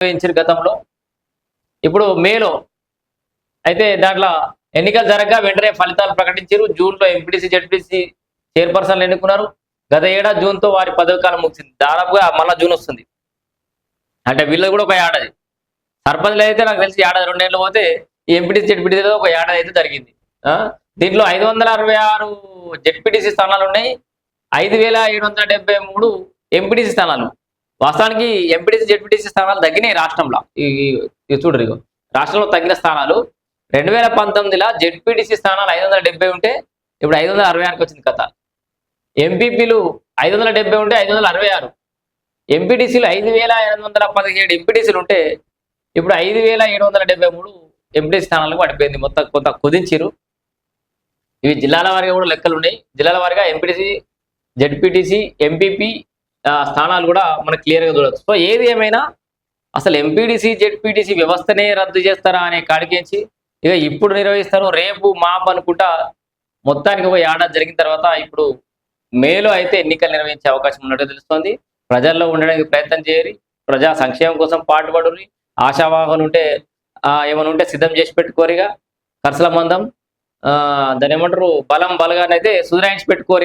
నిర్వహించారు గతంలో. ఇప్పుడు మేలో అయితే దాంట్లో ఎన్నికలు జరగగా వెంటనే ఫలితాలు ప్రకటించారు. జూన్లో ఎంపీటీసీ జెడ్పీటీసీ చైర్పర్సన్లు ఎన్నుకున్నారు. గత ఏడాది జూన్తో వారి పదవి కాలం ముగిసింది. దాదాపుగా మళ్ళా జూన్ వస్తుంది. అంటే వీళ్ళది కూడా ఒక ఏడాది. సర్పంచ్లు అయితే నాకు తెలిసి ఏడాది 2 నెలలు పోతే ఈ ఎంపీటీసీ జెడ్పీటీసీలో ఒక ఏడాది అయితే జరిగింది. దీంట్లో 566 జెడ్పీటీసీ స్థానాలు ఉన్నాయి. 5773 ఎంపీటీసీ స్థానాలు. వాస్తవానికి ఎంపీటీసీ జెడ్పీటీసీ స్థానాలు తగ్గినాయి రాష్ట్రంలో. చూడరు ఇగో రాష్ట్రంలో తగ్గిన స్థానాలు 2019లో జెడ్పీటీసీ స్థానాలు 570 ఉంటే ఇప్పుడు 566కి వచ్చింది కథ. ఎంపీపీలు 570 ఉంటే 566. ఎంపీటీసీలు 5817 ఎంపీటీసీలు ఉంటే ఇప్పుడు 5773 ఎంపీటీసీ స్థానాలకు పడిపోయింది. మొత్తం కొంత కుదించారు. ఇవి జిల్లాల వారిగా కూడా లెక్కలు ఉన్నాయి. జిల్లాల వారిగా ఎంపీటీసీ జెడ్పీటీసీ ఎంపీపీ స్థానాలు కూడా మనకు క్లియర్గా చూడవచ్చు. సో ఏది ఏమైనా అసలు ఎంపీటీసీ జెడ్పీటీసీ వ్యవస్థనే రద్దు చేస్తారా అనే కాడికించి ఇక ఇప్పుడు నిర్వహిస్తారు రేపు మాప్ అనుకుంటా మొత్తానికి ఒక ఏడాది జరిగిన తర్వాత ఇప్పుడు మేలో అయితే ఎన్నికలు నిర్వహించే అవకాశం ఉన్నట్టు తెలుస్తోంది. ప్రజల్లో ఉండడానికి ప్రయత్నం చేయరు. ప్రజా సంక్షేమం కోసం పాటుపడుర్రి. ఆశావాహులు ఉంటే ఏమైనా ఉంటే సిద్ధం చేసి పెట్టుకోరిగా. కర్సల మందం దాని ఏమంటారు బలం బలగానైతే సుధరాయించి పెట్టుకోరు.